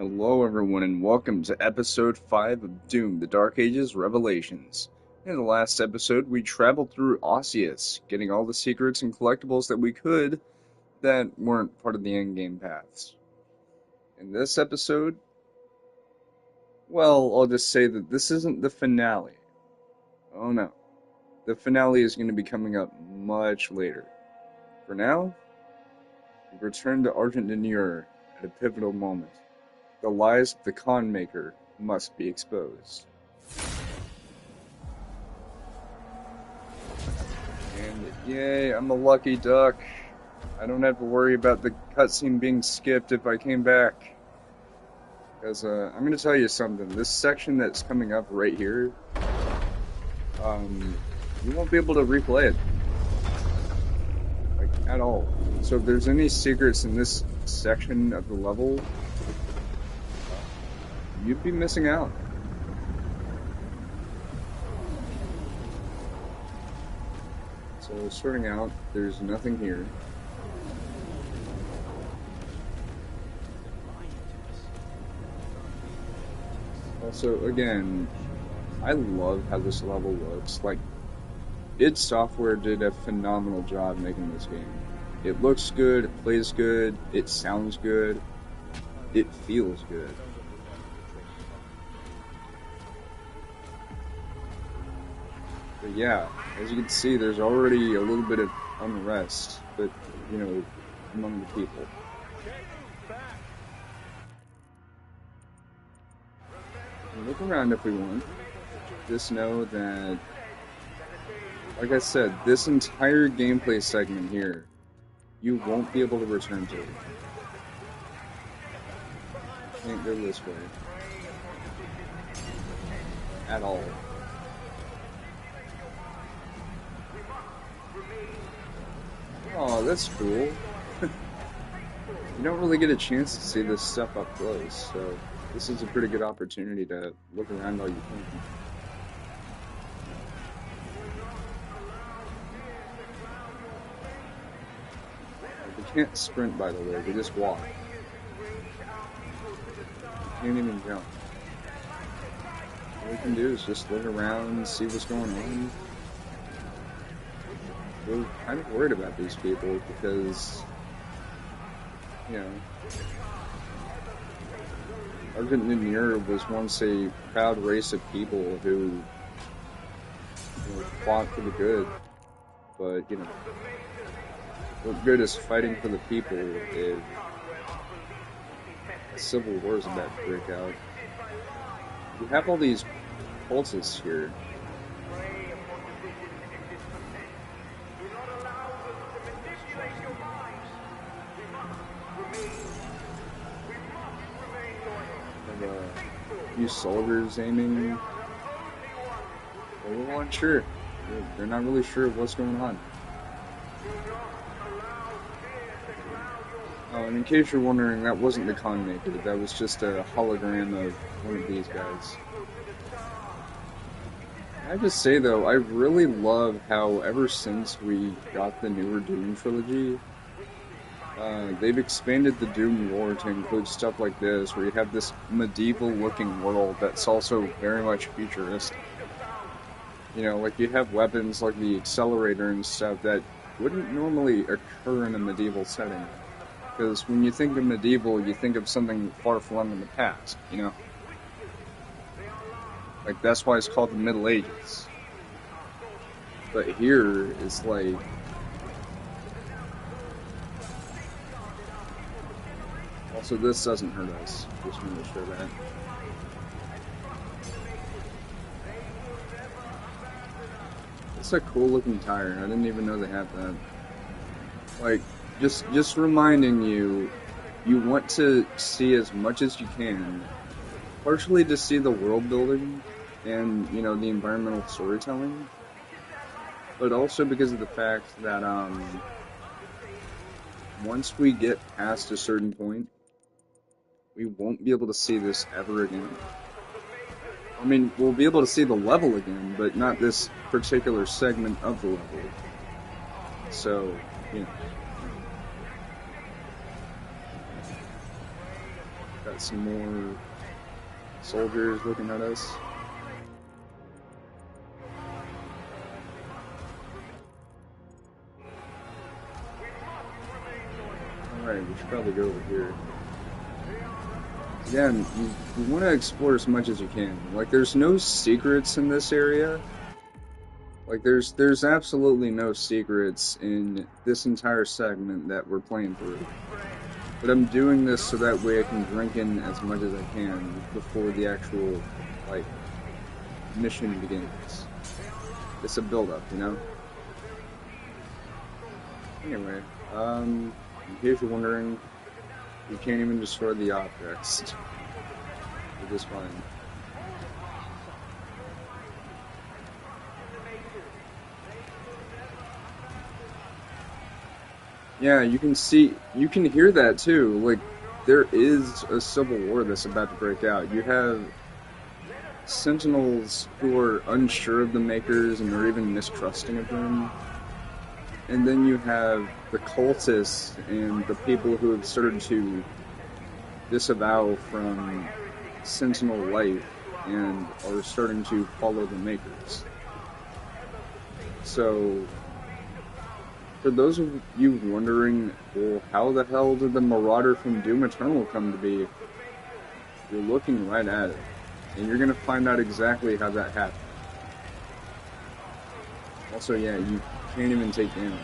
Hello, everyone, and welcome to episode 5 of Doom, The Dark Ages Revelations. In the last episode, we traveled through Osseous, getting all the secrets and collectibles that we could that weren't part of the endgame paths. In this episode, well, I'll just say that this isn't the finale. Oh no. The finale is going to be coming up much later. For now, we return to Argent D'Nur at a pivotal moment. The lies of the con maker must be exposed. And yay, I'm a lucky duck. I don't have to worry about the cutscene being skipped if I came back. Because I'm going to tell you something. This section that's coming up right here, you won't be able to replay it. Like, at all. So if there's any secrets in this section of the level, you'd be missing out. So starting out, there's nothing here. Also, again, I love how this level looks. Like, id Software did a phenomenal job making this game. It looks good, it plays good, it sounds good, it feels good. But yeah, as you can see, there's already a little bit of unrest, but, you know, among the people. We'll look around if we want. Just know that, like I said, this entire gameplay segment here, you won't be able to return to. Can't go this way. At all. Oh, that's cool. You don't really get a chance to see this stuff up close, so this is a pretty good opportunity to look around while you can. We can't sprint, by the way, we just walk. Can't even jump. All we can do is just look around and see what's going on. We're kind of worried about these people because, you know, Argent D'Nur was once a proud race of people who, you know, fought for the good, but, you know, what good is fighting for the people if a civil war is about to break out? You have all these cultists here. Few soldiers aiming. They're unsure. They're not really sure of what's going on. Oh, and in case you're wondering, that wasn't the con maker. That was just a hologram of one of these guys. I have to say though, I really love how ever since we got the newer Doom trilogy, they've expanded the Doom lore to include stuff like this, where you have this medieval-looking world that's also very much futuristic. You know, like you have weapons like the accelerator and stuff that wouldn't normally occur in a medieval setting. Because when you think of medieval, you think of something far-flung in the past, you know? Like, that's why it's called the Middle Ages. But here, it's like... Also, this doesn't hurt us. Just want to show that. It's a cool looking tire. I didn't even know they had that. Like, just reminding you, you want to see as much as you can. Partially to see the world building and, you know, the environmental storytelling. But also because of the fact that, once we get past a certain point, we won't be able to see this ever again. I mean, we'll be able to see the level again, but not this particular segment of the level. So, you know. got some more soldiers looking at us. Alright, we should probably go over here. Again, you want to explore as much as you can. Like, there's no secrets in this area. Like, there's absolutely no secrets in this entire segment that we're playing through. But I'm doing this so that way I can drink in as much as I can before the actual, like, mission begins. It's a build-up, you know? Anyway, in case you're wondering, we can't even destroy the objects. We're just fine. Yeah, you can hear that too. Like, there is a civil war that's about to break out. You have sentinels who are unsure of the Makers and they're even mistrusting of them. And then you have the cultists and the people who have started to disavow from Sentinel life and are starting to follow the Makers. So, for those of you wondering, well, how the hell did the Marauder from Doom Eternal come to be? You're looking right at it, and you're gonna find out exactly how that happened. Also, yeah, you can't even take damage.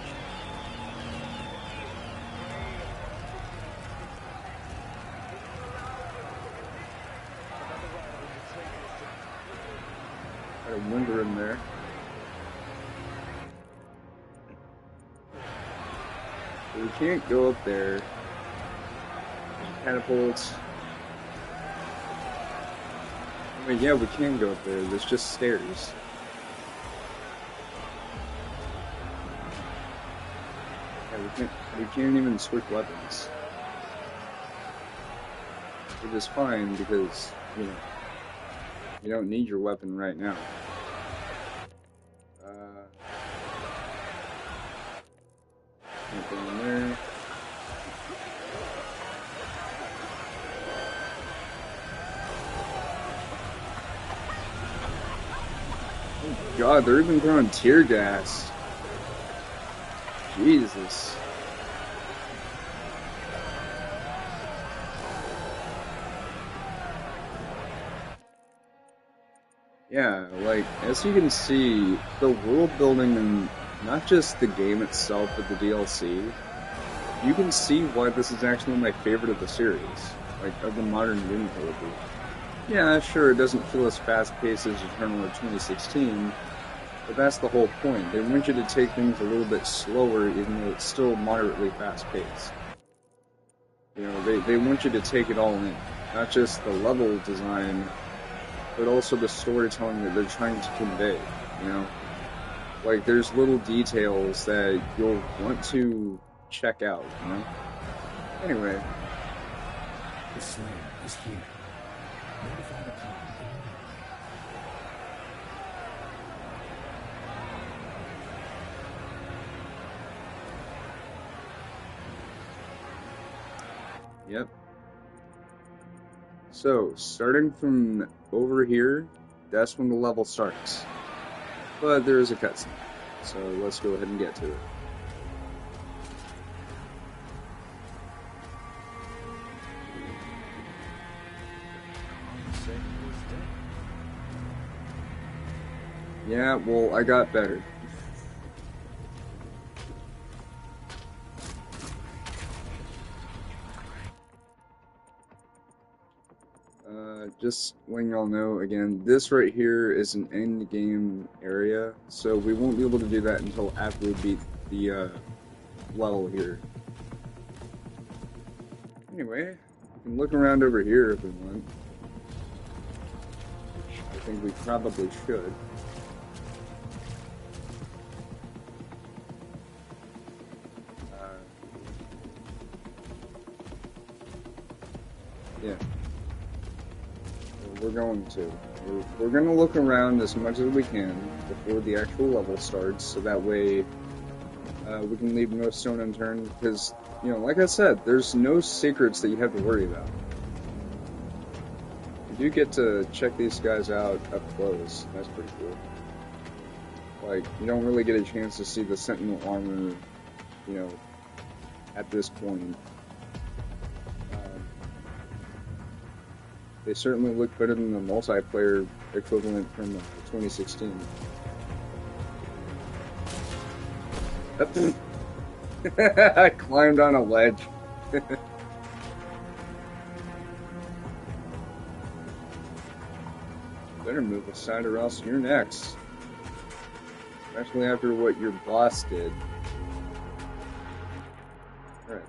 Got a winder in there. We can't go up there. Catapults. I mean, yeah, we can go up there. There's just stairs. Yeah, we can't even switch weapons. Which is fine because, you know, you don't need your weapon right now. Nothing in there. Oh god, they're even throwing tear gas. Jesus. Yeah, like, as you can see, the world building in not just the game itself, but the DLC, you can see why this is actually my favorite of the series, like, of the modern Doom trilogy. Yeah, sure, it doesn't feel as fast-paced as Eternal or 2016, but that's the whole point. They want you to take things a little bit slower, even though it's still moderately fast-paced. You know, they want you to take it all in, not just the level design, but also the storytelling that they're trying to convey, you know? Like, there's little details that you'll want to check out, you know? Anyway. The Slayer is here. Notify the clan immediately. Yep. So, starting from over here, that's when the level starts. But there is a cutscene, so let's go ahead and get to it. Yeah, well, I got better. Just letting y'all know, again, this right here is an end game area, so we won't be able to do that until after we beat the level here. Anyway, we can look around over here if we want. I think we probably should. Yeah. We're going to. We're going to look around as much as we can before the actual level starts, so that way we can leave no stone unturned, because, you know, like I said, there's no secrets that you have to worry about. You get to check these guys out up close. That's pretty cool. Like, you don't really get a chance to see the Sentinel armor, you know, at this point. They certainly look better than the multiplayer equivalent from 2016. I climbed on a ledge. Better move aside or else you're next. Especially after what your boss did. Alright.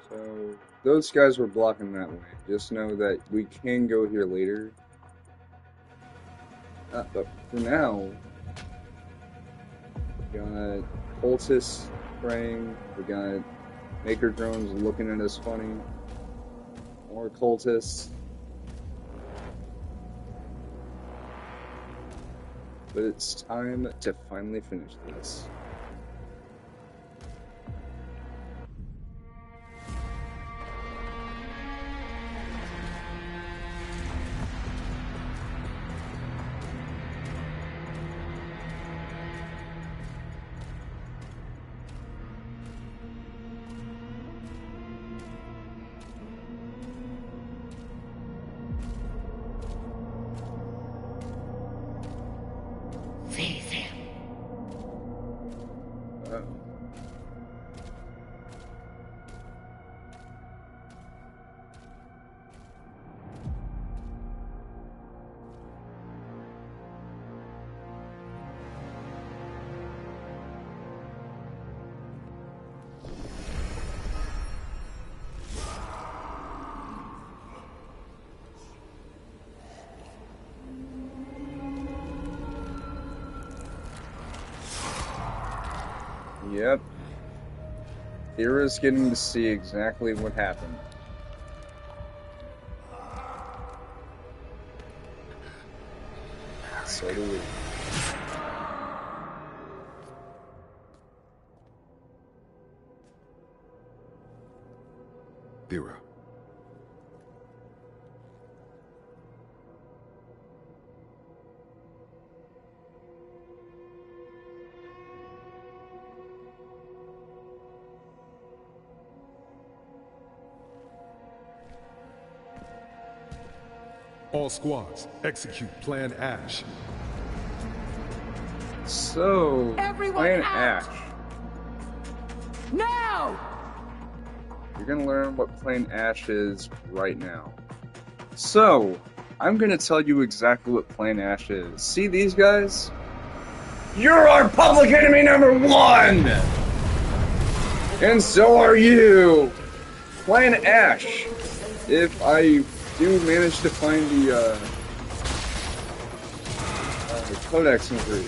So, those guys were blocking that way. Just know that we can go here later. But for now, we got cultists praying. We got Maker drones looking at us funny. More cultists. But it's time to finally finish this. Yep. Thera's getting to see exactly what happened. So do we. Thera. All squads, execute Plan Ash. So, Plan Ash. Now! You're gonna learn what Plan Ash is right now. So, I'm gonna tell you exactly what Plan Ash is. See these guys? You're our public enemy number one! And so are you! Plan Ash. If I do manage to find the Codex entry,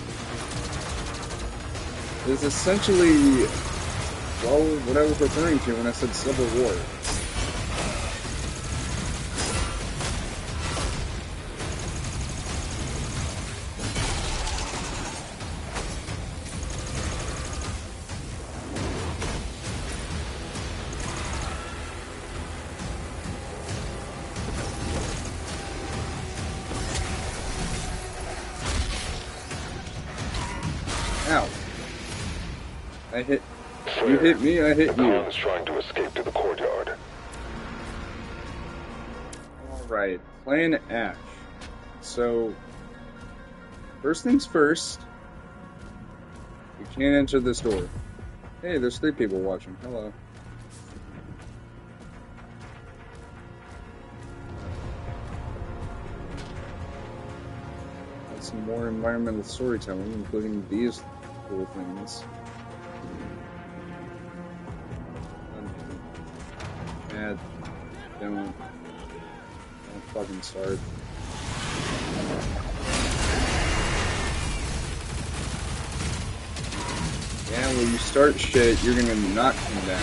is essentially, well, what I was referring to when I said Civil War. Ow. I hit... You hit me, I hit you. The is trying to escape to the courtyard. Alright, Plan Ash. So, first things first, we can't enter this door. Hey, there's 3 people watching. Hello. Got some more environmental storytelling, including these cool things. Don't fucking start. Yeah, when you start shit, you're gonna not come down.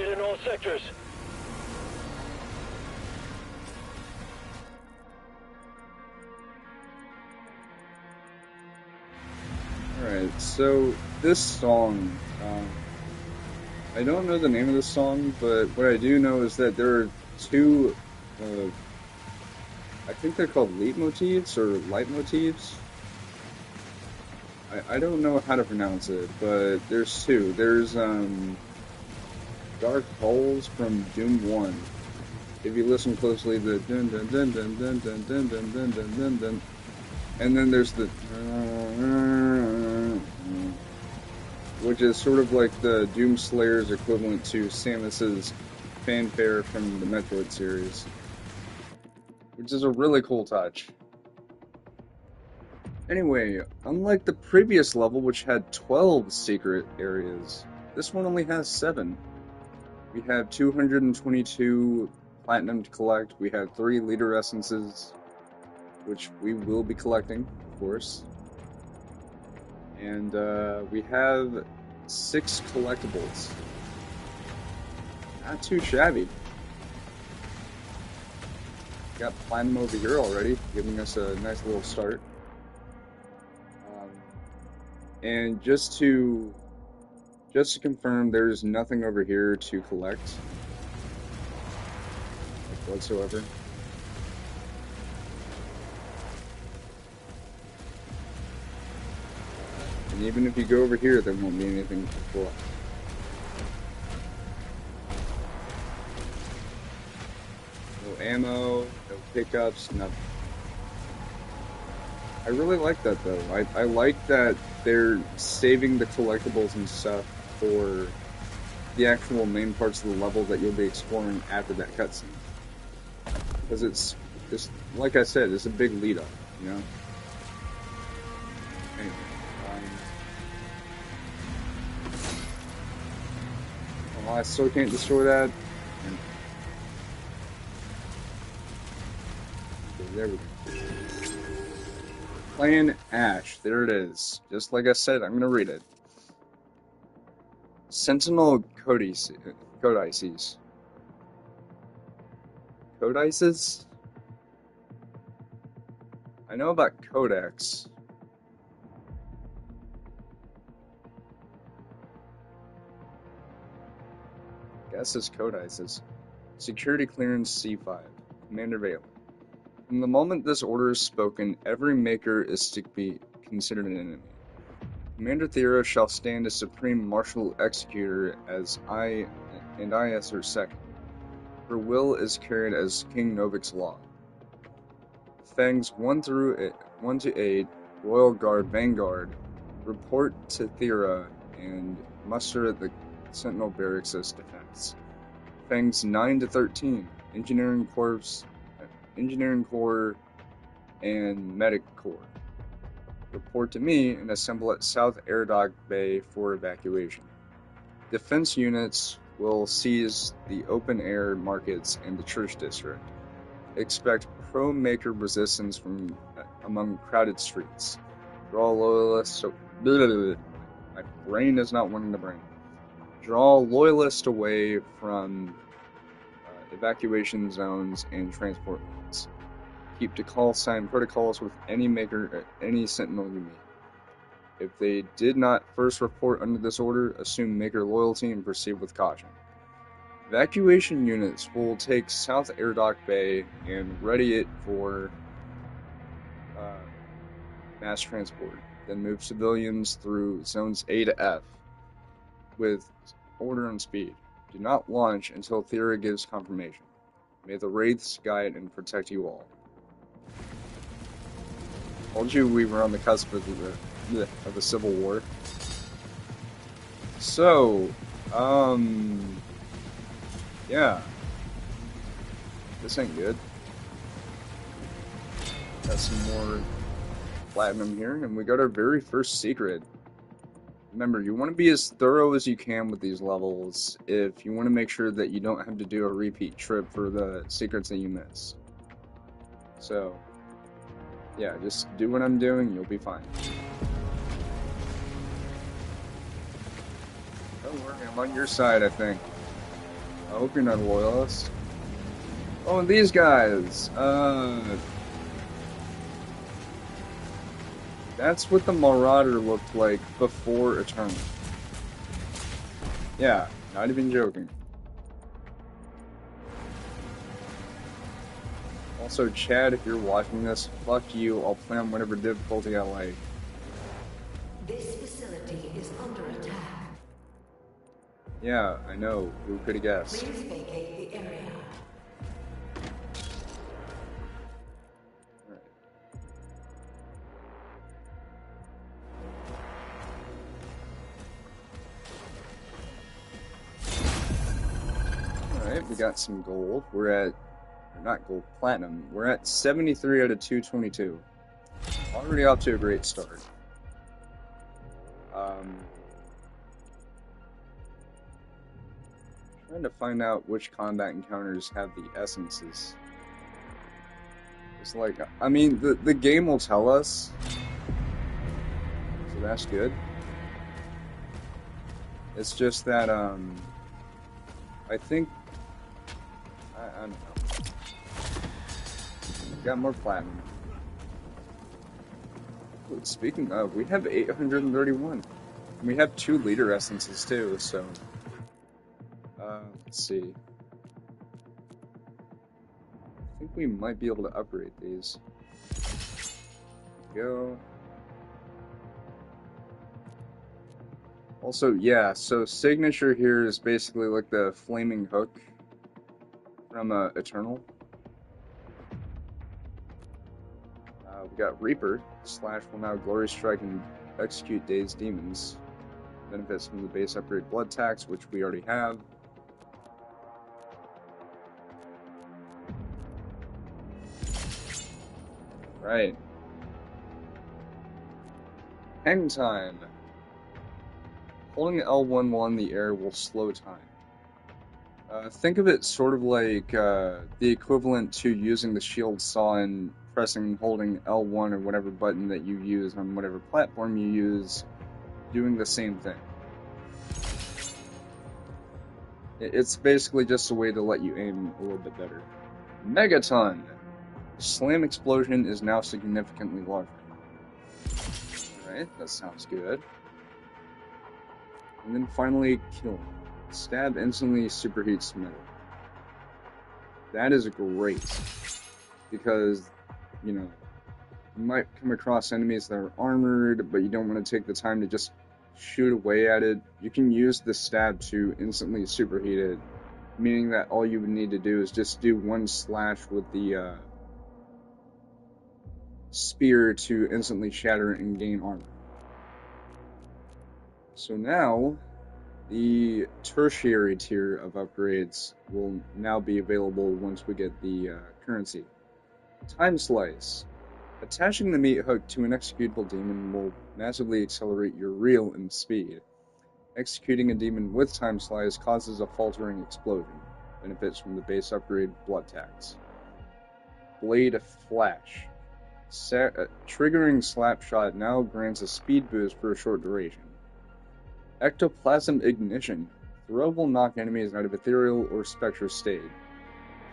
activated in all sectors. Alright, so this song, I don't know the name of the song, but what I do know is that there are two, I think they're called leitmotifs or leitmotifs. I don't know how to pronounce it, but there's two. There's Dark Holes from Doom 1. If you listen closely, the dun dun dun dun dun dun dun dun dun dun dun dun. And then there's the which is sort of like the Doom Slayer's equivalent to Samus's fanfare from the Metroid series, which is a really cool touch. Anyway, unlike the previous level, which had 12 secret areas, this one only has 7. We have 222 platinum to collect, we have 3 leader essences, which we will be collecting, of course. And we have 6 collectibles. Not too shabby. Got platinum over here already, giving us a nice little start. And just to confirm, there's nothing over here to collect, like, whatsoever. And even if you go over here, there won't be anything to collect. No ammo, no pickups, nothing. I really like that though. I like that they're saving the collectibles and stuff for the actual main parts of the level that you'll be exploring after that cutscene. Because it's just, like I said, it's a big lead up, you know? Anyway, well, I still can't destroy that. Okay, there we go. Plan Ash, there it is. Just like I said, I'm going to read it. Sentinel Codices. Codices? I know about Codex. Guess it's Codices. Security Clearance C5. Commander Valen. From the moment this order is spoken, every maker is to be considered an enemy. Commander Thera shall stand as Supreme Martial Executor as I as her second. Her will is carried as King Novik's law. Fangs 1 to 8, Royal Guard Vanguard, report to Thera and muster at the Sentinel Barracks as defense. Fangs 9 to 13, Engineering Corps and Medic Corps. Report to me and assemble at South Air Dock Bay for evacuation. Defense units will seize the open air markets and the church district. Expect pro-maker resistance from among crowded streets. Draw loyalists. My brain is not wanting to brain. Draw loyalists away from evacuation zones and transport lanes. Keep to call sign protocols with any maker, any sentinel you meet. If they did not first report under this order, assume maker loyalty and proceed with caution. Evacuation units will take South Air Dock Bay and ready it for mass transport. Then move civilians through zones A to F with order and speed. Do not launch until Thera gives confirmation. May the Wraiths guide and protect you all. Told you we were on the cusp of the Civil War. So, yeah. This ain't good. Got some more platinum here, and we got our very first secret. Remember, you want to be as thorough as you can with these levels if you want to make sure that you don't have to do a repeat trip for the secrets that you miss. So, yeah, just do what I'm doing, you'll be fine. Don't worry, I'm on your side, I think. I hope you're not a loyalist. Oh, and these guys. That's what the Marauder looked like before Eternal. Yeah, not even joking. Also, Chad, if you're watching this, fuck you. I'll play on whatever difficulty I like. This facility is under attack. Yeah, I know. Who could have guessed? Please vacate the area. Alright, we got some gold. We're at, or not gold, platinum. We're at 73 out of 222. Already off to a great start. Trying to find out which combat encounters have the essences. It's like, I mean, the game will tell us, so that's good. It's just that, I think, I don't know. We got more platinum. Speaking of, we have 831. And we have 2 leader essences too, so... let's see. I think we might be able to upgrade these. Go. Also, yeah, so signature here is basically like the flaming hook from Eternal. We got Reaper. Slash will now glory strike and execute dazed demons. Benefits from the base upgrade blood tax, which we already have. Right. Hang time. Holding L1 while in the air will slow time. Think of it sort of like the equivalent to using the shield saw and pressing and holding L1 or whatever button that you use on whatever platform you use, doing the same thing. It's basically just a way to let you aim a little bit better. Megaton! Slam explosion is now significantly larger. Alright, that sounds good. And then finally, kill. Stab instantly superheats metal. That is great. Because, you know, you might come across enemies that are armored, but you don't want to take the time to just shoot away at it. You can use the stab to instantly superheat it, meaning that all you would need to do is just do one slash with the spear to instantly shatter it and gain armor. So now, the tertiary tier of upgrades will now be available once we get the currency. Time Slice. Attaching the meat hook to an executable demon will massively accelerate your reel and speed. Executing a demon with Time Slice causes a faltering explosion. Benefits from the base upgrade blood tax. Blade Flash. Triggering Slapshot now grants a speed boost for a short duration. Ectoplasm Ignition. Throw will knock enemies out of ethereal or spectre state,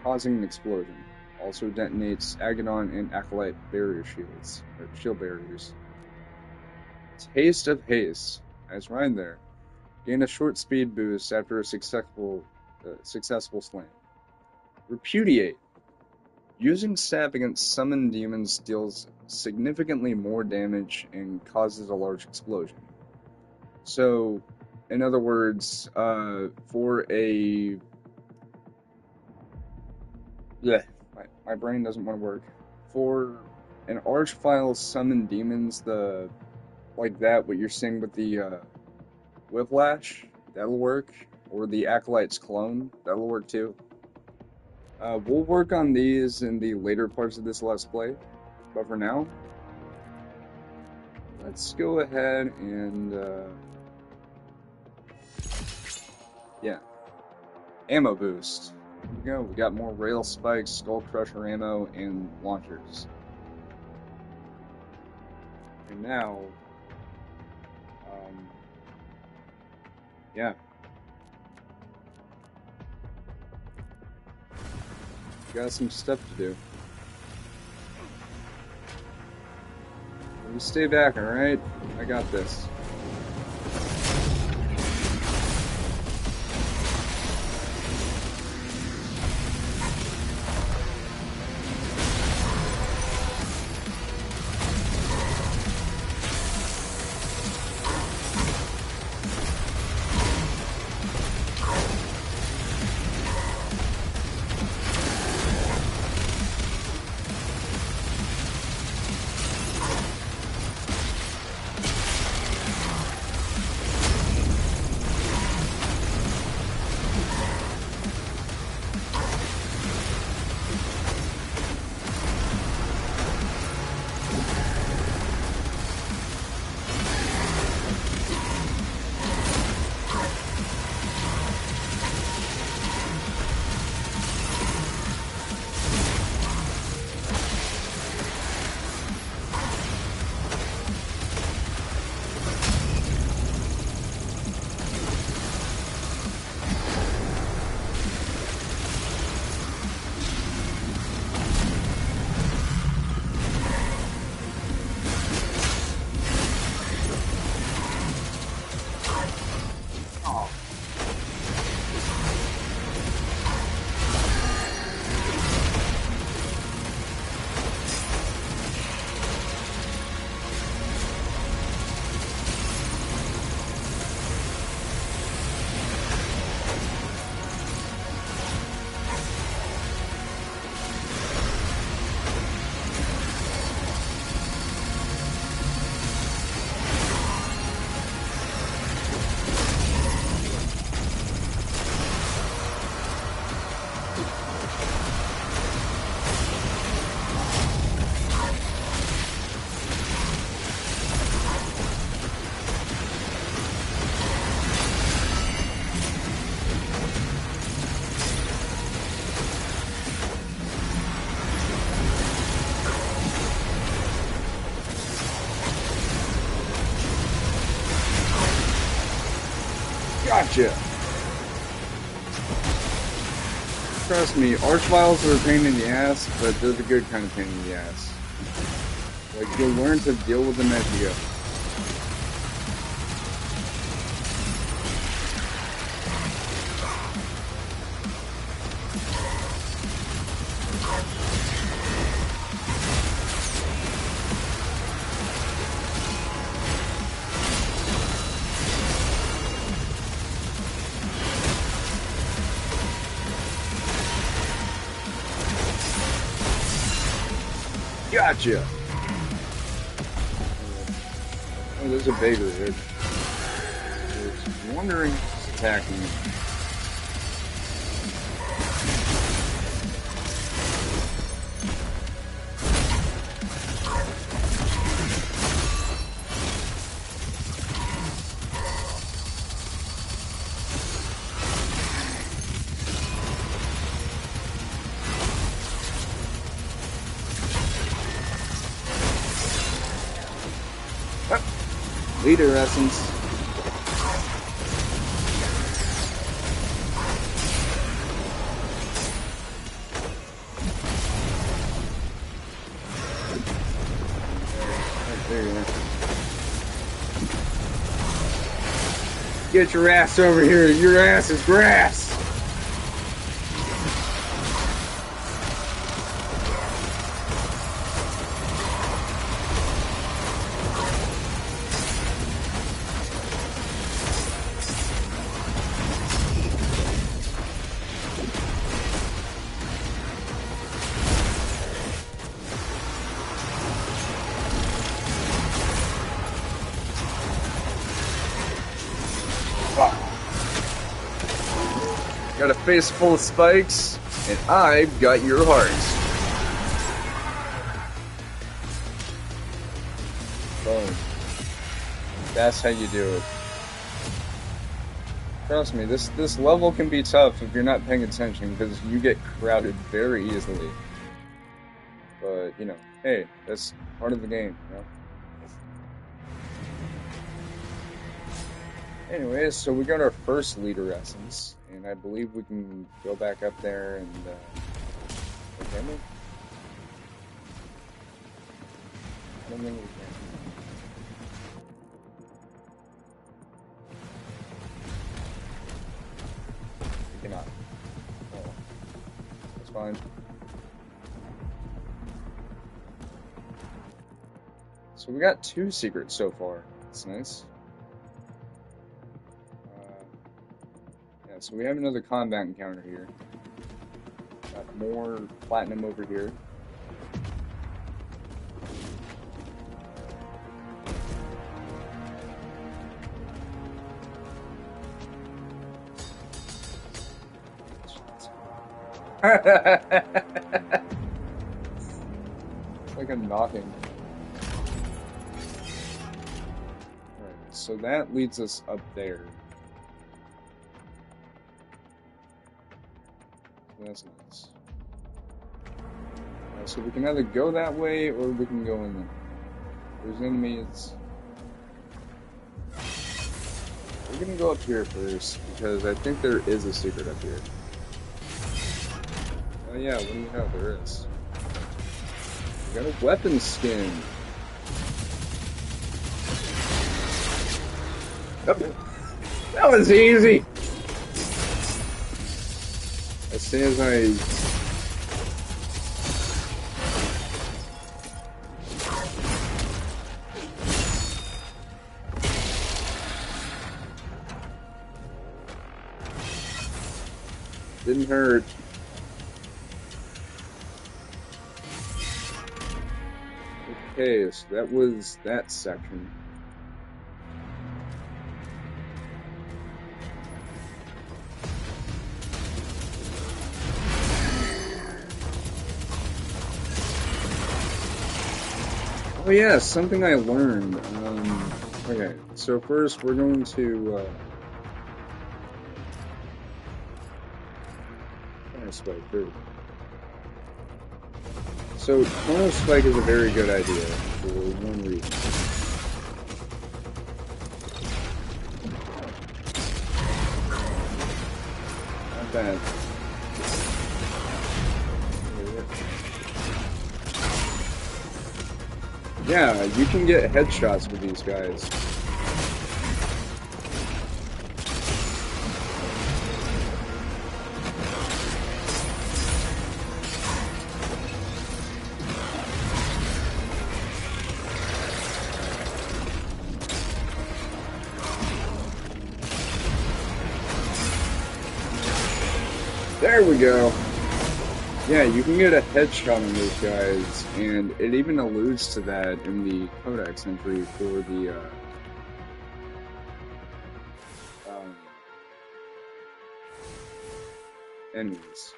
causing an explosion. Also detonates Agadon and Acolyte barrier shields, or shield barriers. Taste of Haste. Nice rhyme there. Gain a short speed boost after a successful slam. Repudiate. Using stab against summoned demons deals significantly more damage and causes a large explosion. So, in other words, for a... Yeah, my brain doesn't want to work. For an Archvile summon demons, like that, what you're seeing with the Whiplash, that'll work. Or the Acolyte's Clone, that'll work too. We'll work on these in the later parts of this Let's Play. But for now, let's go ahead and... yeah. Ammo boost. Here we go. We got more rail spikes, skull crusher ammo, and launchers. And now, yeah. Got some stuff to do. You stay back, alright? I got this. Gotcha! Trust me, Archviles are a pain in the ass, but they're the good kind of pain in the ass. Like, you'll learn to deal with them as you go. Gotcha! Oh, there's a beggar here. I was wondering who's attacking me. Leader essence. There you are. Get your ass over here. Your ass is grass. Got a face full of spikes, and I've got your heart. Boom. That's how you do it. Trust me, this level can be tough if you're not paying attention, because you get crowded very easily. But, you know, hey, that's part of the game, you know? Anyways, so we got our first leader essence, and I believe we can go back up there and Can we? I don't think we can. We cannot. Oh, that's fine. So we got 2 secrets so far. That's nice. Yeah, so we have another combat encounter here. Got more platinum over here. It's like a knocking. Alright, so that leads us up there. So that's nice. So we can either go that way or we can go in there. There's enemies. We're gonna go up here first because I think there is a secret up here. Oh yeah, what do you know? There is. We got a weapon skin. That was easy! As soon as I... Didn't hurt. Okay, so that was that section. Oh yeah, something I learned. Okay, so first we're going to Spike. So Chrono Spike is a very good idea for one reason. Not bad. Yeah, you can get headshots with these guys. There we go. Yeah, you can get a headshot on those guys, and it even alludes to that in the codex entry for the enemies.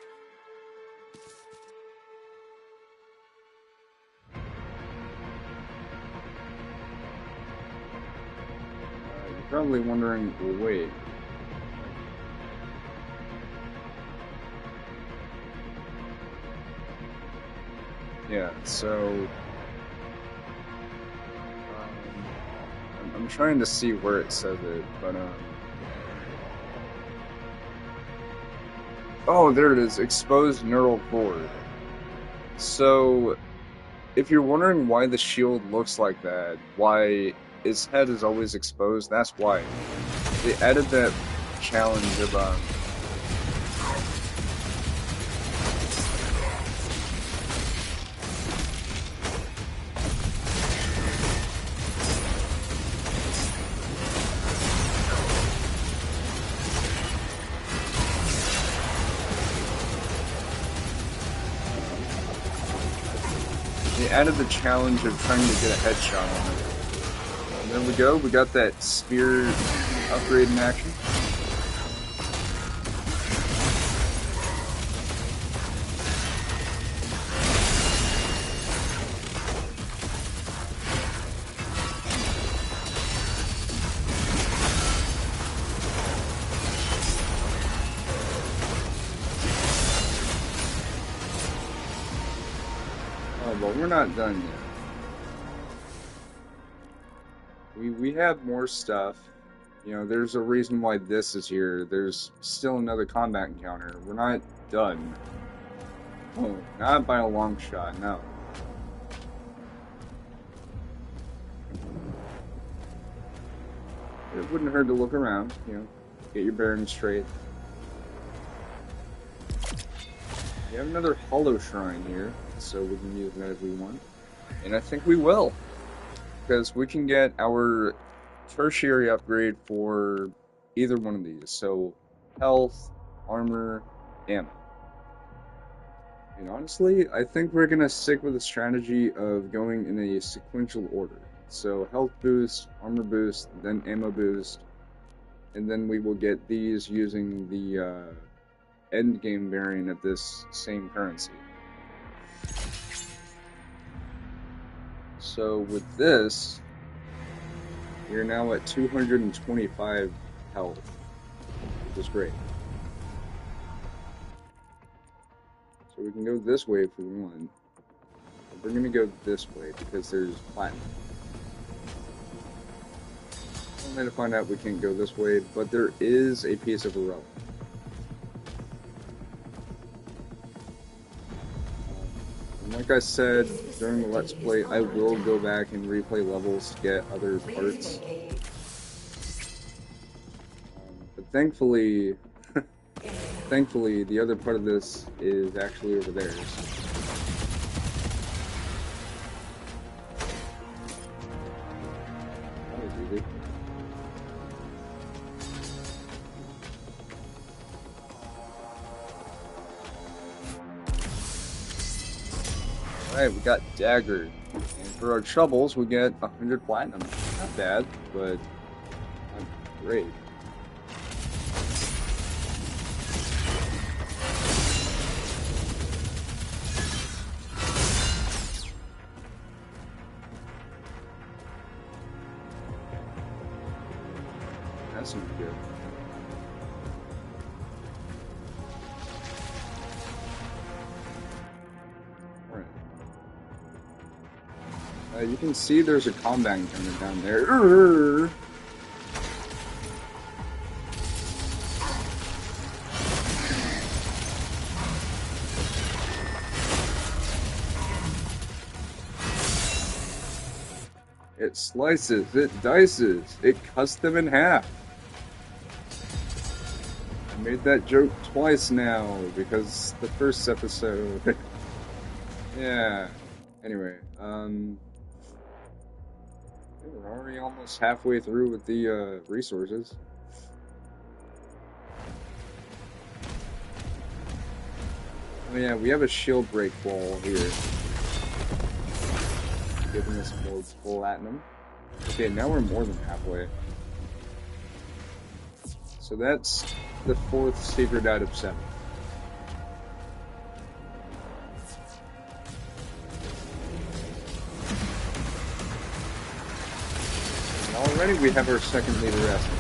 You're probably wondering, well, wait. Yeah, so I'm trying to see where it says it, but oh, there it is, exposed neural cord. So if you're wondering why the shield looks like that, why its head is always exposed, that's why. They added that challenge of they added the challenge of trying to get a headshot on it. And there we go, we got that spear upgrade in action. Oh, but we're not done yet. We have more stuff. You know, there's a reason why this is here. There's still another combat encounter. We're not done. Oh, not by a long shot, no. It wouldn't hurt to look around, you know, get your bearings straight. We have another hollow shrine here, so we can use that if we want. And I think we will, because we can get our tertiary upgrade for either one of these. So, health, armor, ammo. And honestly, I think we're going to stick with the strategy of going in a sequential order. So, health boost, armor boost, then ammo boost, and then we will get these using the endgame variant of this same currency. So with this, we're now at 225 health, which is great. So we can go this way if we want. But we're going to go this way because there's platinum. Only to find out we can't go this way, but there is a piece of a relic. And like I said during the Let's Play, I will go back and replay levels to get other parts. But thankfully, the other part of this is actually over there. That was easy. Alright, we got dagger. And for our troubles, we get 100 platinum. Not bad, but not great. That seems good. You can see there's a combat encounter down there. Urgh. It slices, it dices, it cuts them in half. I made that joke twice now because the first episode. Yeah. Anyway, we're already almost halfway through with the resources. Oh yeah, we have a shield break wall here, giving us more platinum. Okay, now we're more than halfway. So that's the 4th secret out of 7. Already we have our 2nd leader essence.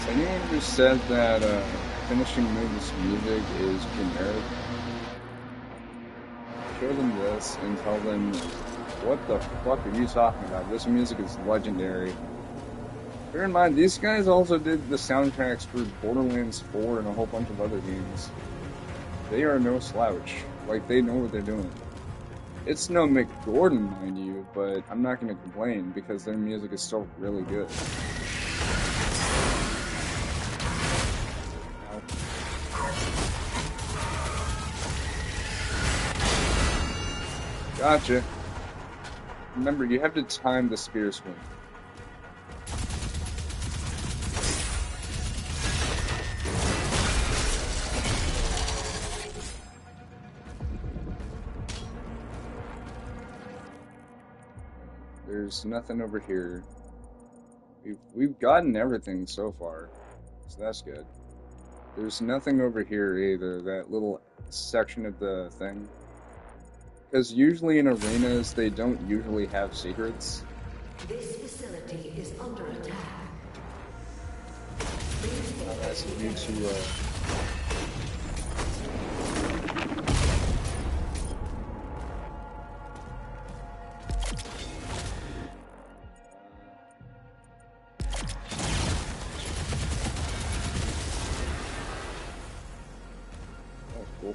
Anyone who said that finishing moves music is generic, show them this and tell them, what the fuck are you talking about? This music is legendary. Bear in mind, these guys also did the soundtracks for Borderlands 4 and a whole bunch of other games. They are no slouch. Like, they know what they're doing. It's no Mick Gordon, mind you, but I'm not going to complain because their music is still really good. Ow. Gotcha. Remember, you have to time the spear swing. There's nothing over here. We've gotten everything so far, so that's good. There's nothing over here either, that little section of the thing. Because usually in arenas, they don't usually have secrets. This facility is under attack. That's due to, oh, cool.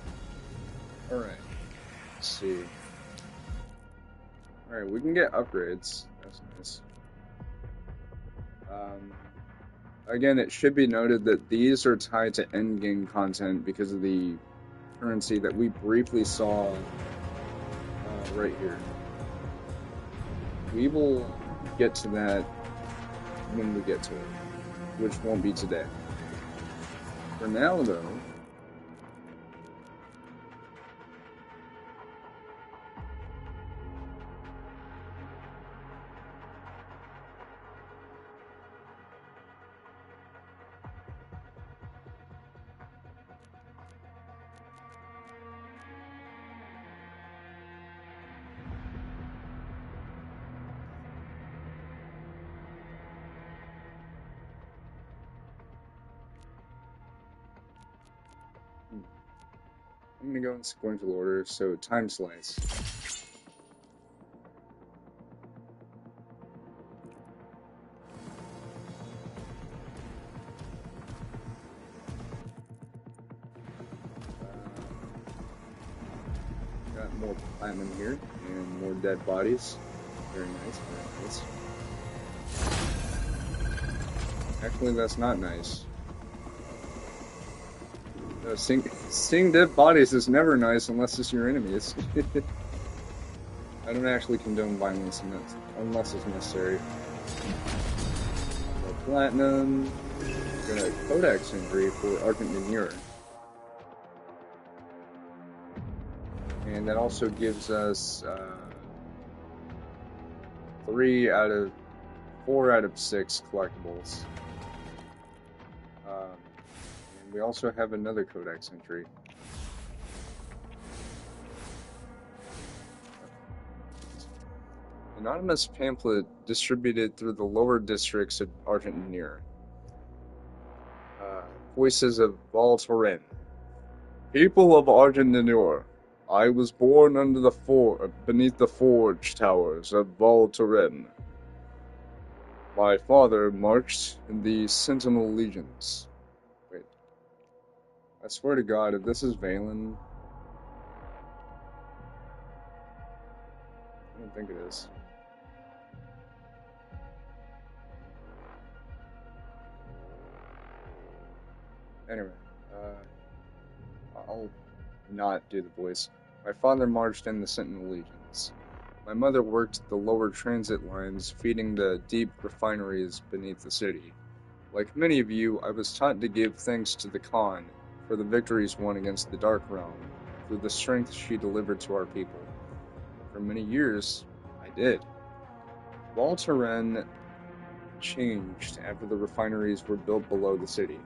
Alright. Let's see. Alright, we can get upgrades. That's nice. Again, it should be noted that these are tied to endgame content because of the currency that we briefly saw right here. We will get to that when we get to it, which won't be today. For now, though, I'm going to go in sequential order, so time slice. Got more platinum here, and more dead bodies. Very nice, very nice. Actually, that's not nice. Seeing dead bodies is never nice unless it's your enemies. I don't actually condone violence unless it's necessary. More platinum. Got a codex entry for Argent D'Nur. And that also gives us 4 out of 6 collectibles. And we also have another codex entry. Anonymous pamphlet distributed through the lower districts of Argent D'Nur. Voices of Voltaren. People of Argent D'Nur, I was born under beneath the forge towers of Voltaren. My father marched in the Sentinel Legions. Wait. I swear to God, if this is Valen... I don't think it is. Anyway, I'll not do the voice. My father marched in the Sentinel Legions. My mother worked the lower transit lines, feeding the deep refineries beneath the city. Like many of you, I was taught to give thanks to the Khan for the victories won against the Dark Realm, through the strength she delivered to our people. For many years, I did. Voltaren changed after the refineries were built below the city.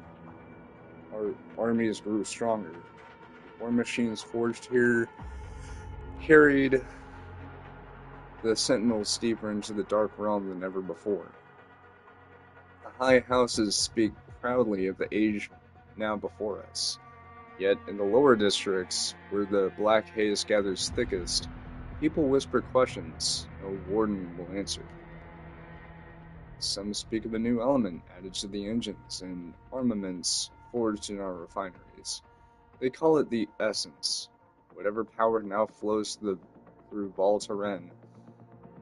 Our armies grew stronger. War machines forged here carried the Sentinels deeper into the Dark Realm than ever before. The high houses speak proudly of the age now before us. Yet, in the lower districts, where the black haze gathers thickest, people whisper questions no warden will answer. Some speak of a new element added to the engines and armaments forged in our refineries. They call it the essence. Whatever power now flows through Voltaren,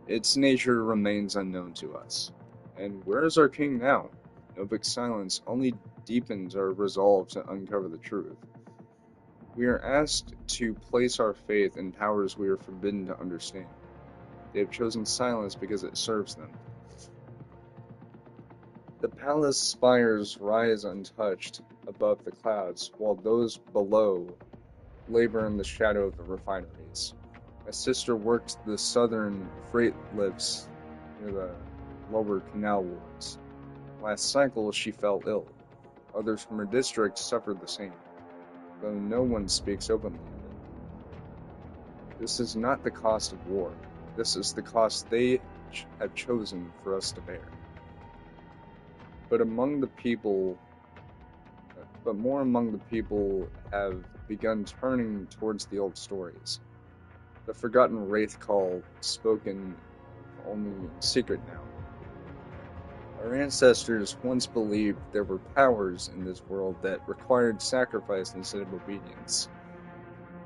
its nature remains unknown to us. And where is our king now? Novik's silence only deepens our resolve to uncover the truth. We are asked to place our faith in powers we are forbidden to understand. They have chosen silence because it serves them. The palace spires rise untouched above the clouds, while those below labor in the shadow of the refineries. My sister worked the southern freight lifts near the lower canal wards. Last cycle, she fell ill. Others from her district suffered the same, though no one speaks openly of it. This is not the cost of war. This is the cost they have chosen for us to bear. But more among the people have begun turning towards the old stories. The forgotten wraith call, spoken only in secret now. Our ancestors once believed there were powers in this world that required sacrifice instead of obedience.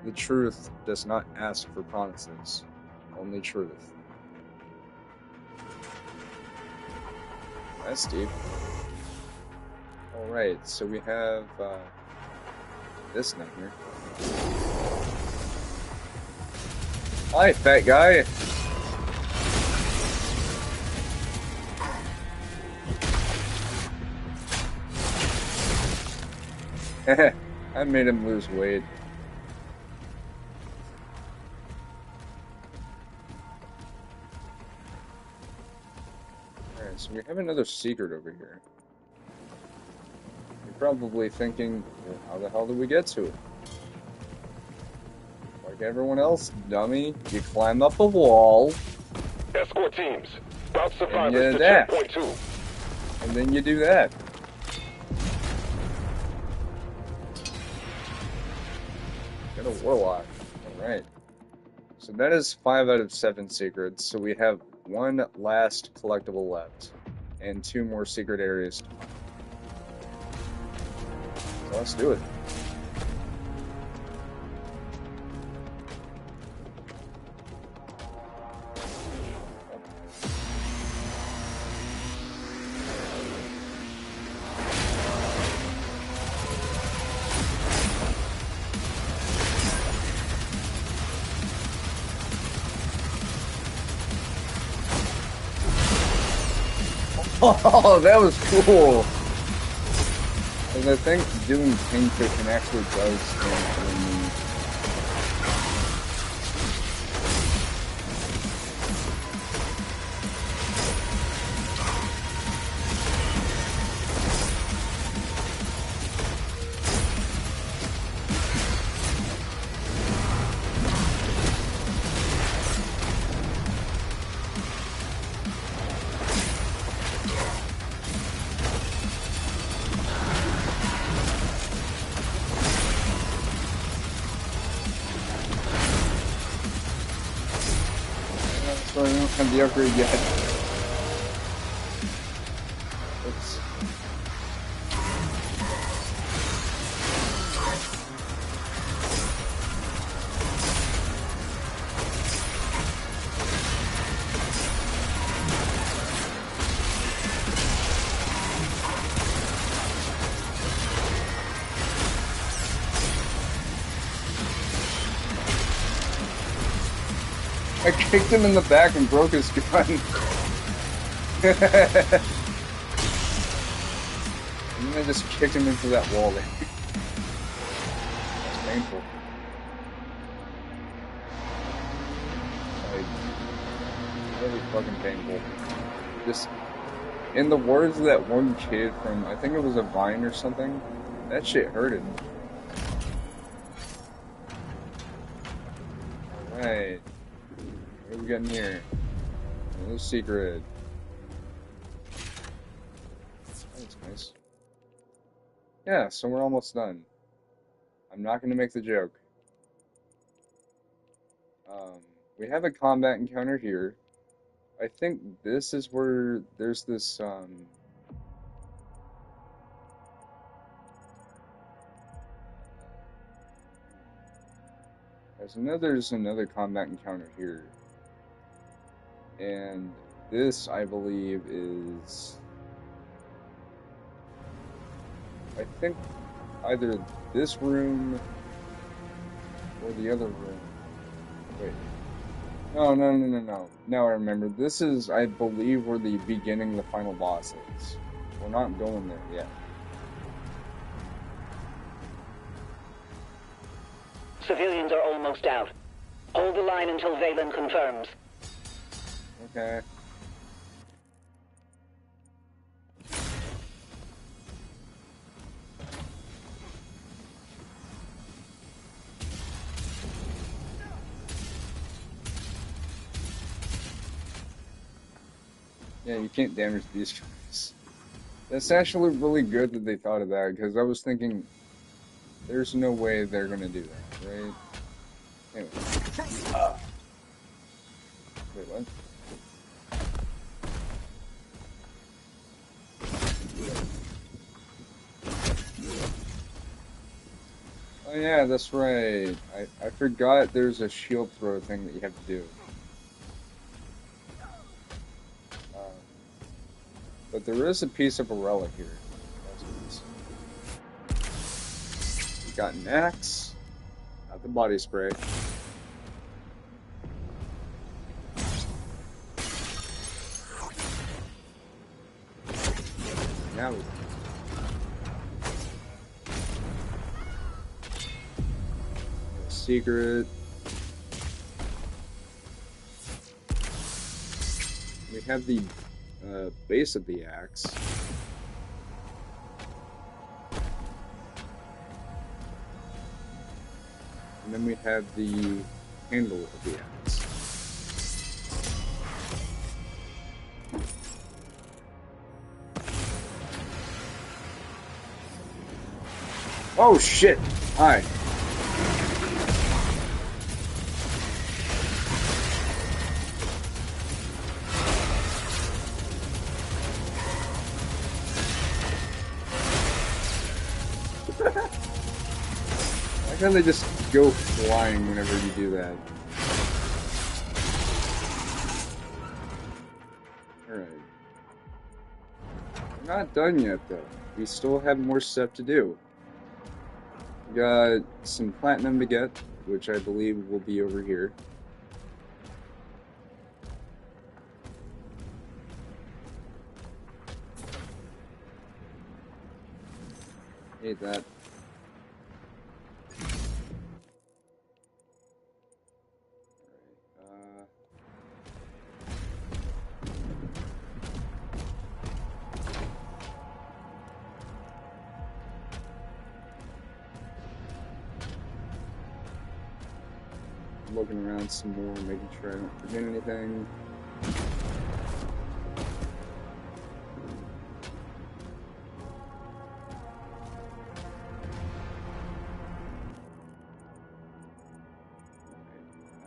The truth does not ask for promises, only truth. That's deep. Alright, so we have this nightmare. Hi, fat guy! I made him lose weight. Alright, so we have another secret over here. You're probably thinking, well, how the hell did we get to it? Like everyone else, dummy. You climb up a wall. Escort teams. Route And survivors you to dash. checkpoint 2. And then you do that. Got a warlock. Alright. So that is 5 out of 7 secrets. So we have one last collectible left. And 2 more secret areas to find. So let's do it. Oh, that was cool! Because I think doing pinfishing actually does stand for me. So I don't have the upgrade yet. Oops. I kicked him in the back and broke his gun. And then I just kicked him into that wall there. That's painful. Like, really fucking painful. Just, in the words of that one kid from, I think it was a Vine or something, that shit hurted. Alright. What are we getting here? Another secret. That's nice. Yeah, so we're almost done. I'm not going to make the joke. We have a combat encounter here. I think this is where there's this, As I know there's another combat encounter here. And this, I believe, is... I think either this room or the other room. Wait. No. Now I remember. This is, I believe, where the beginning of the final boss is. We're not going there yet. Civilians are almost out. Hold the line until Valen confirms. Okay. Yeah, you can't damage these guys. That's actually really good that they thought of that, because I was thinking, there's no way they're gonna do that, right? Anyway. Wait, what? Oh yeah, that's right. I forgot there's a shield throw thing that you have to do. But there is a piece of a relic here. That's nice. We got an axe. Got the body spray. Now we secret. We have the base of the axe. And then we have the handle of the axe. Oh shit! Hi. Why can't they just go flying whenever you do that? Alright. We're not done yet, though. We still have more stuff to do. We got some platinum to get, which I believe will be over here. Hate that. Looking around some more, making sure I don't forget anything.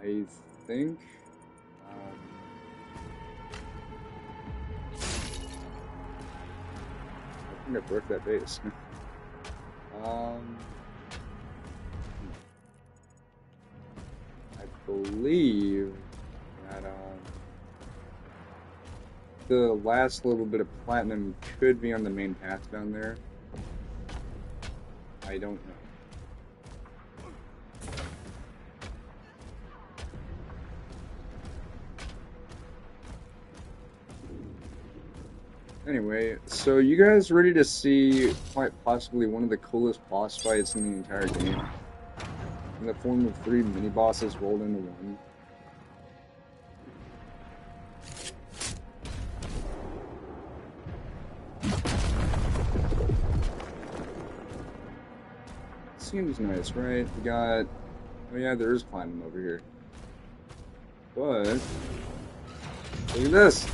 I think I broke that base. I believe that the last little bit of platinum could be on the main path down there. I don't know. Anyway, so you guys ready to see quite possibly one of the coolest boss fights in the entire game? In the form of 3 mini-bosses rolled into one. Seems nice, right? We got... Oh yeah, there is platinum over here. But... Look at this!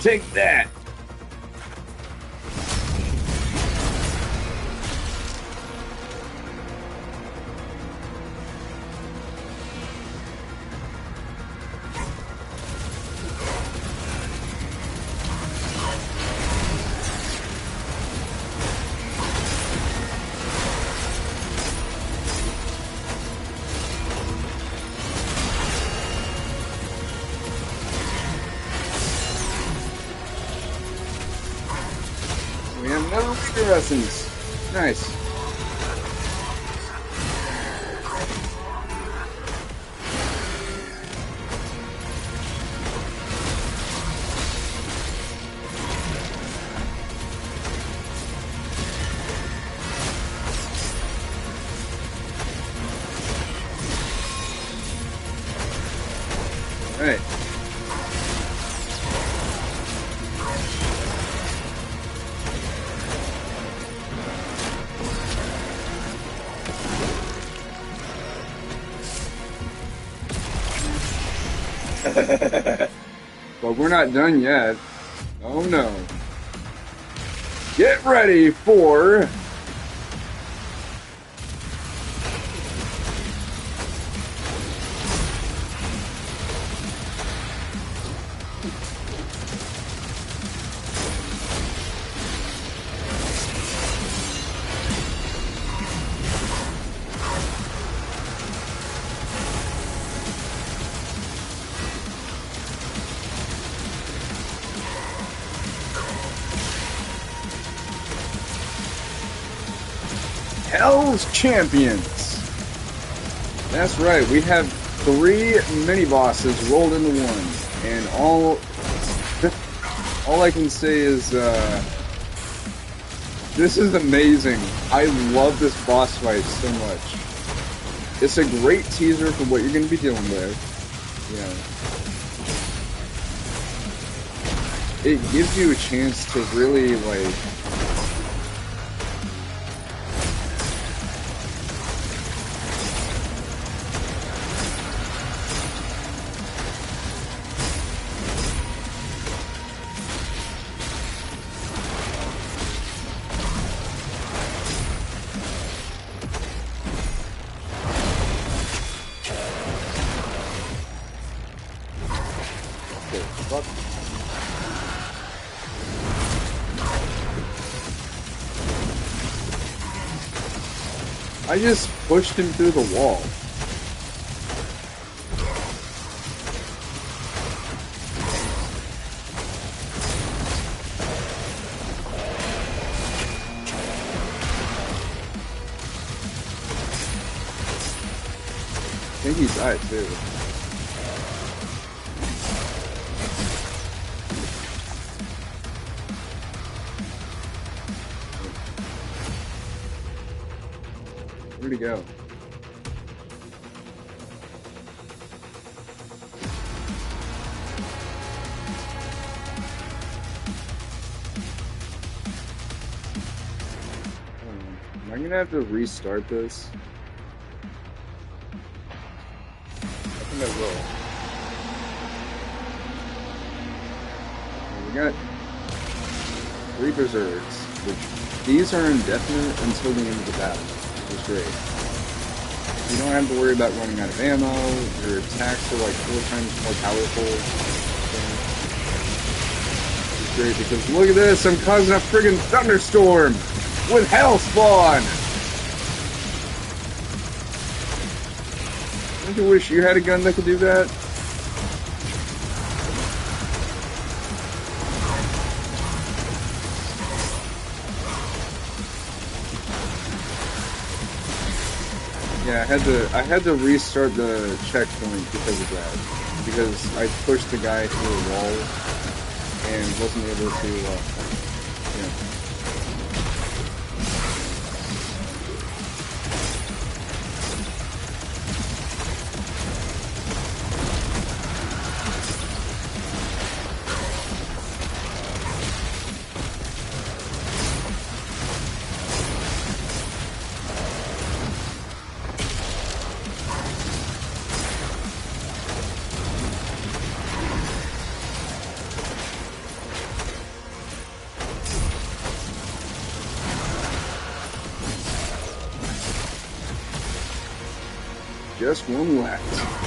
Take that! We have no fluorescence. Nice. All right. But we're not done yet. Oh no. Get ready for... Hell's Champions! That's right, we have 3 mini-bosses rolled into one, and all I can say is, this is amazing. I love this boss fight so much. It's a great teaser for what you're going to be dealing with. It gives you a chance to really, like... Fuck. I just pushed him through the wall. I think he died too. Where'd he go? Am I gonna have to restart this? I think I will. We got 3 berserks, which these are indefinite until the end of the battle. Which is great. You don't have to worry about running out of ammo. Your attacks are like 4 times more powerful. It's great because look at this, I'm causing a friggin' thunderstorm with hellspawn. Don't you wish you had a gun that could do that? Yeah, I had to restart the checkpoint because of that. Because I pushed the guy through a wall and wasn't able to, Just one left.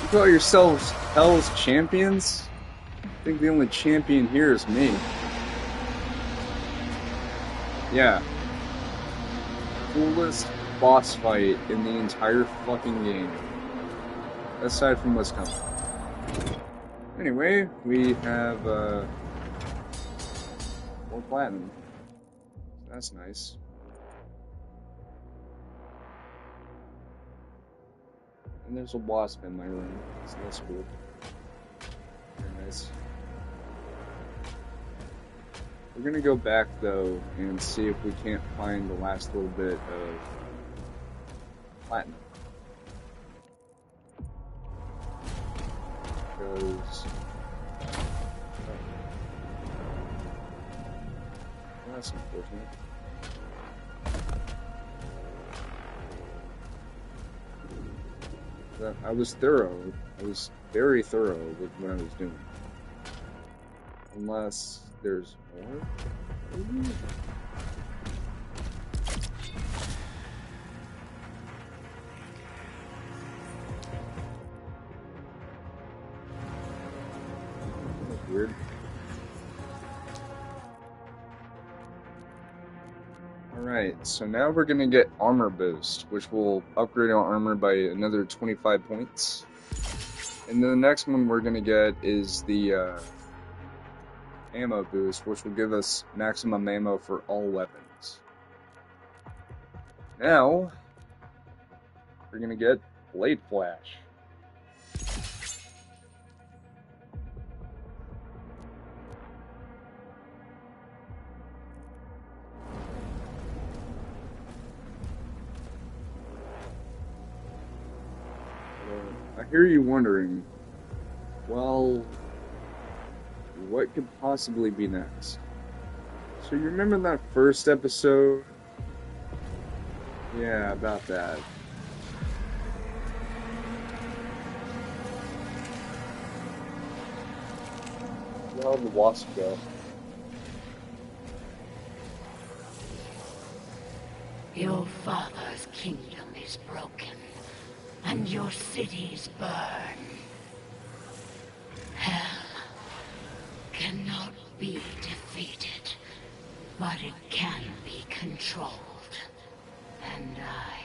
You call yourselves Hell's champions? I think the only champion here is me. Yeah. Coolest boss fight in the entire fucking game. Aside from what's coming. Anyway, we have, more platinum. That's nice. And there's a wasp in my room, so that's cool. Very nice. We're gonna go back though and see if we can't find the last little bit of platinum. Because well, that's unfortunate. I was thorough. I was very thorough with what I was doing. Unless there's more? Maybe? That's weird. Alright, so now we're gonna get armor boost, which will upgrade our armor by another 25 points. And then the next one we're gonna get is the ammo boost, which will give us maximum ammo for all weapons. Now, we're gonna get Blade Flash. I hear you wondering, well, what could possibly be next? So you remember that first episode? Yeah, about that. Where did the wasp go? Your father's kingdom is broken, and your cities burn. Hell cannot be defeated, but it can be controlled. And I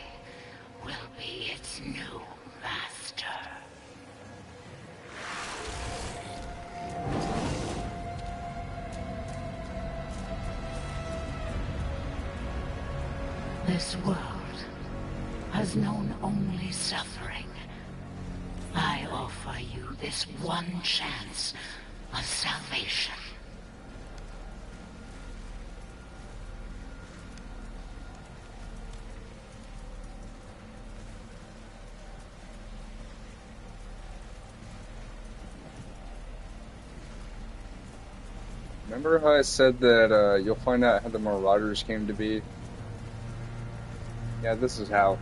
will be its new master. This world has known only suffering. I offer you this one chance of salvation. Remember how I said that you'll find out how the Marauders came to be? Yeah, this is how.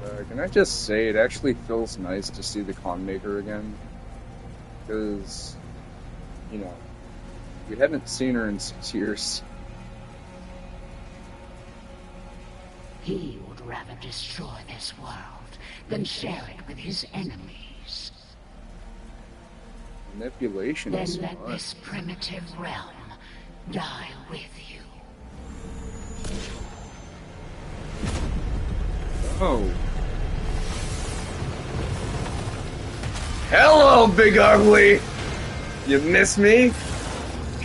But, can I just say, it actually feels nice to see the Conmaker again. Because, you know, we haven't seen her in 6 years. He would rather destroy this world than share it with his enemies. Manipulation Then is let fun. this primitive realm die with you. Oh. Hello, Big Ugly! You miss me?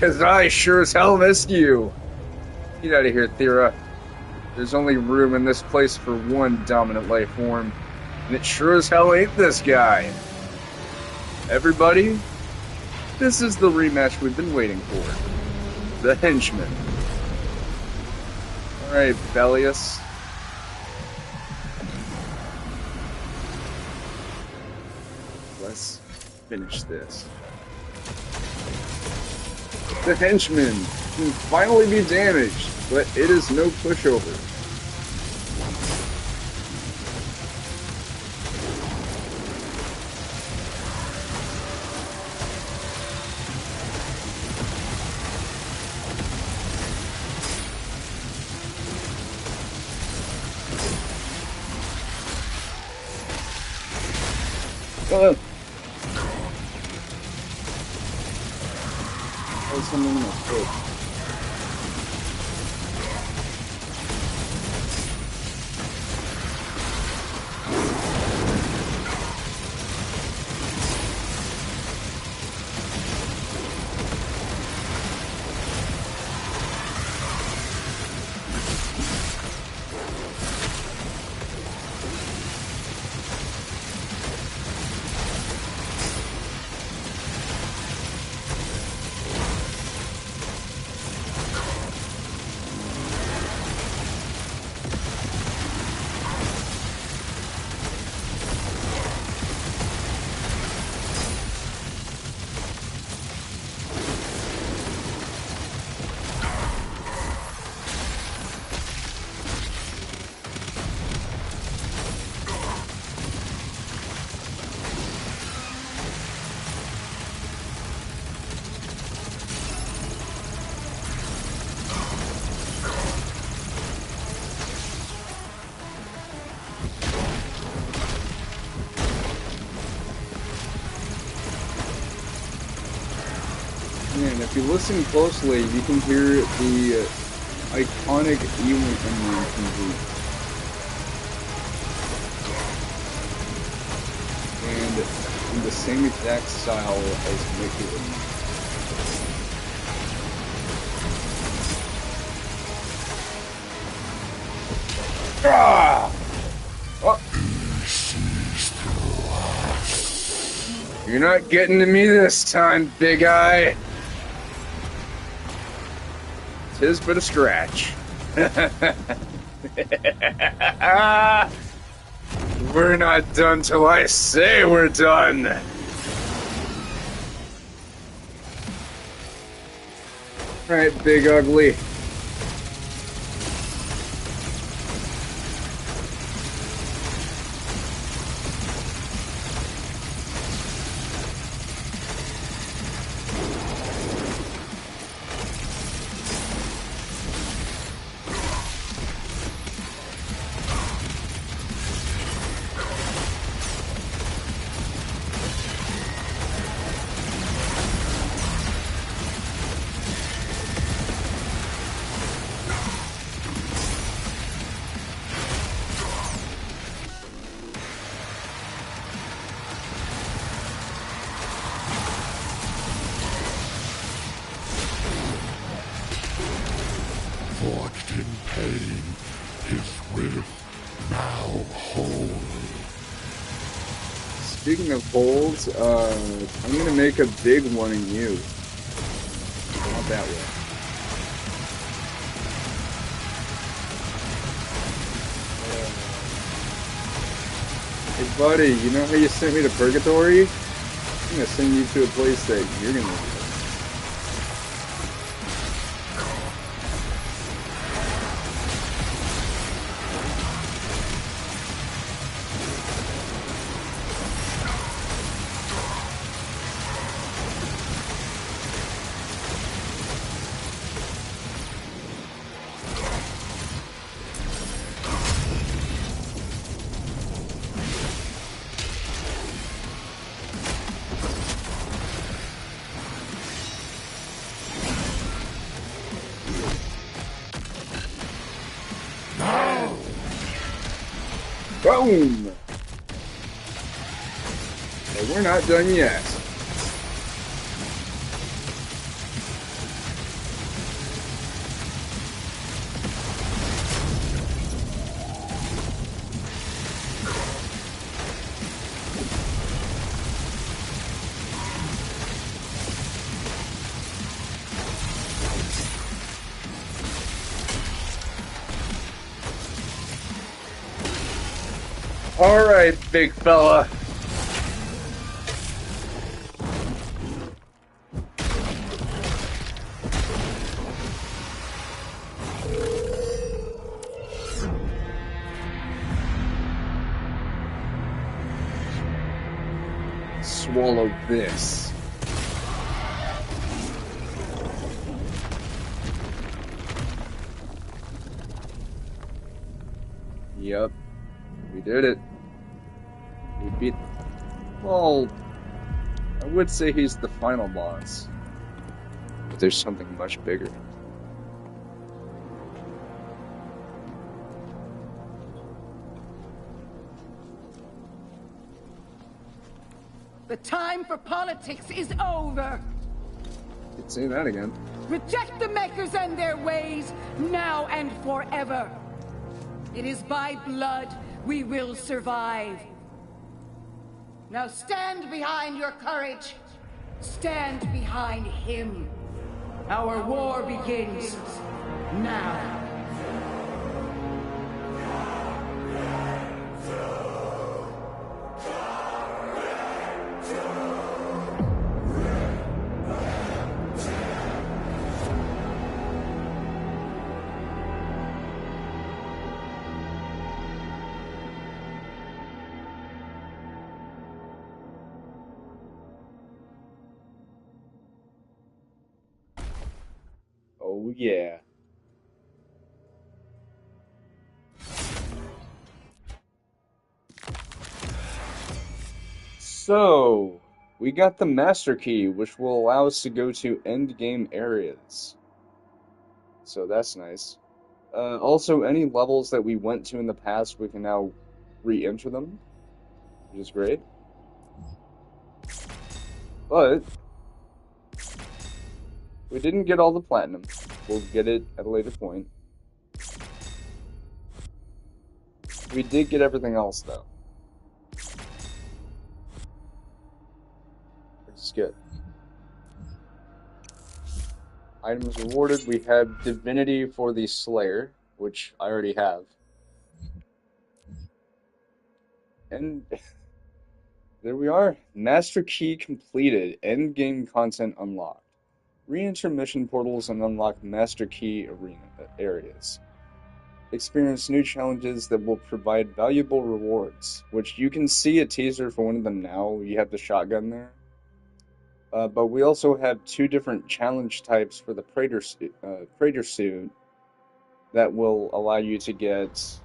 Cause I sure as hell missed you. Get out of here, Thera. There's only room in this place for one dominant life form, and it sure as hell ain't this guy. Everybody, this is the rematch we've been waiting for. The Henchman. Alright, Bellius. Let's finish this. The henchman can finally be damaged, but it is no pushover. Oh, there's something in my throat. And if you listen closely, you can hear the iconic Ewan theme. And in the same exact style as Mickey. Ah! Oh. You're not getting to me this time, big eye. Tis but a scratch. We're not done till I say we're done. Alright, big ugly. Forged in pain, his will now whole. Speaking of holes, I'm gonna make a big one in you. Not that way. Hey buddy, you know how you sent me to Purgatory? I'm gonna send you to a place that you're gonna live. Boom! Hey, we're not done yet. Alright, big fella. Swallow this. Yep. We did it. We beat... Well, I would say he's the final boss. But there's something much bigger. The time for politics is over. Could say that again. Reject the Makers and their ways, now and forever. It is by blood we will survive. Now stand behind your courage. Stand behind him. Our war begins now. Oh yeah. So, we got the Master Key, which will allow us to go to endgame areas. So that's nice. Also, any levels that we went to in the past, we can now re-enter them, which is great. But we didn't get all the platinum. We'll get it at a later point. We did get everything else, though. Which is good. Items rewarded. We have Divinity for the Slayer, which I already have. And there we are. Master Key completed. Endgame content unlocked. Re-enter mission portals and unlock Master Key arena areas. Experience new challenges that will provide valuable rewards, which you can see a teaser for one of them now. You have the shotgun there. But we also have two different challenge types for the Praetor Suit that will allow you to get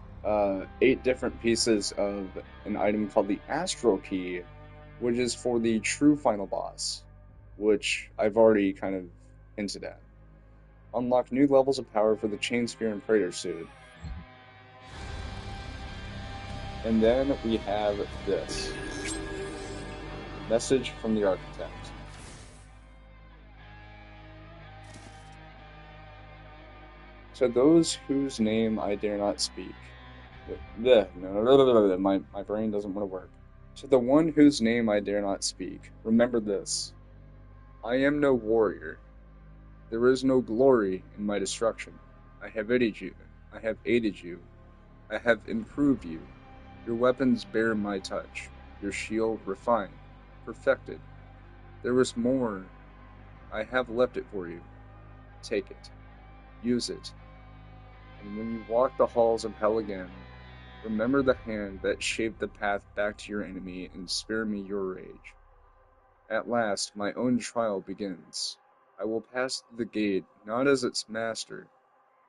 8 different pieces of an item called the Astral Key, which is for the true final boss, which I've already kind of hinted at. Unlock new levels of power for the Chain Spear and Praetor Suit. And then we have this. Message from the Architect. To those whose name I dare not speak. My brain doesn't want to work. To the one whose name I dare not speak, remember this. I am no warrior. There is no glory in my destruction. I have aided you. I have aided you. I have improved you. Your weapons bear my touch. Your shield refined, perfected. There is more. I have left it for you. Take it. Use it. And when you walk the halls of hell again, remember the hand that shaped the path back to your enemy and spare me your rage. At last, my own trial begins. I will pass the gate not as its master,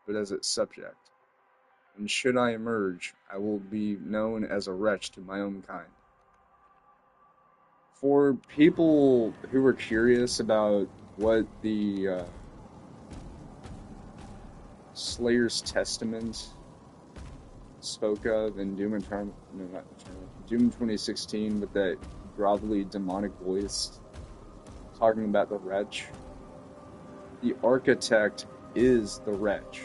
but as its subject. And should I emerge, I will be known as a wretch to my own kind. For people who are curious about what the Slayer's Testament spoke of in Doom Eternal, no, not Eternal, Doom 2016 with that grovelly demonic voice talking about the wretch. The Architect is the wretch.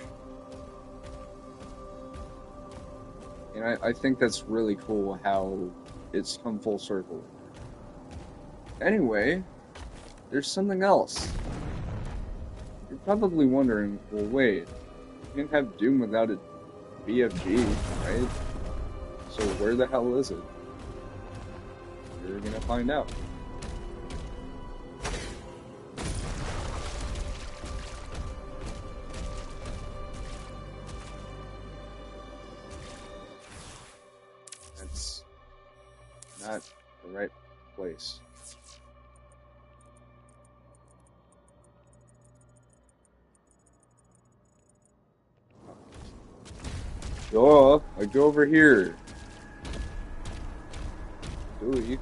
And I think that's really cool how it's come full circle. Anyway, there's something else. You're probably wondering, well wait, you can't have Doom without a BFG, right? So where the hell is it? You're gonna find out. That's not the right place. Oh, I go over here. Really?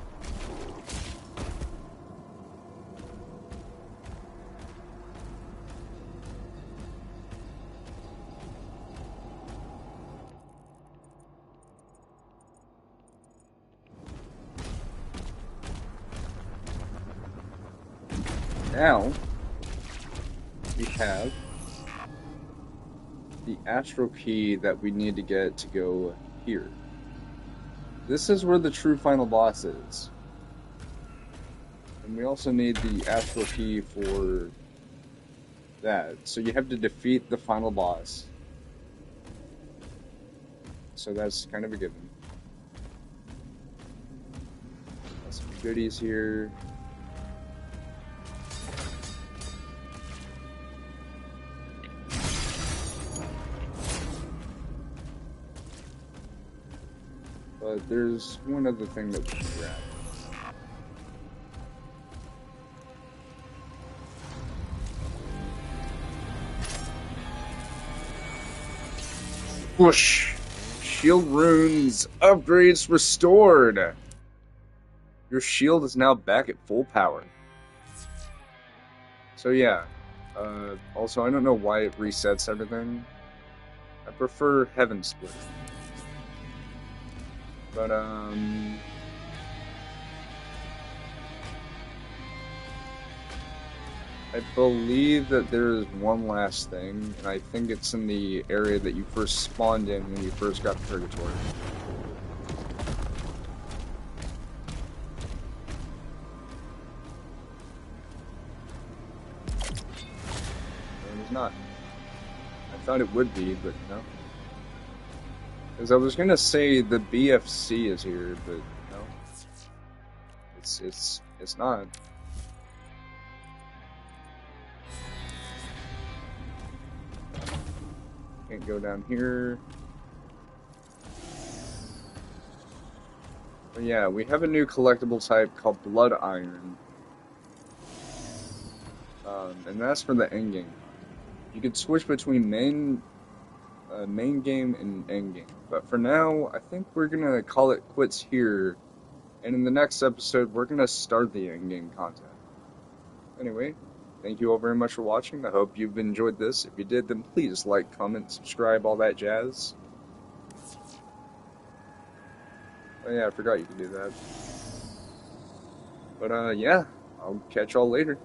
Now we have the astral key that we need to get to go here. This is where the true final boss is. And we also need the astral key for that. So you have to defeat the final boss. So that's kind of a given. Got some goodies here. But there's one other thing that we can grab. Whoosh! Shield runes upgrades restored! Your shield is now back at full power. So yeah. Also, I don't know why it resets everything. I prefer Heaven Split. But, I believe that there is one last thing, and I think it's in the area that you first spawned in when you first got to Purgatory. It was not. I thought it would be, but no. Because I was gonna say the BFC is here, but no. It's not. Can't go down here. But yeah, we have a new collectible type called Blood Iron. And that's for the end game. You can switch between main game and end game. But for now, I think we're gonna call it quits here. And in the next episode, we're gonna start the end game content. Anyway, thank you all very much for watching. I hope you've enjoyed this. If you did, then please like, comment, subscribe, all that jazz. Oh yeah, I forgot you could do that. But yeah, I'll catch y'all later.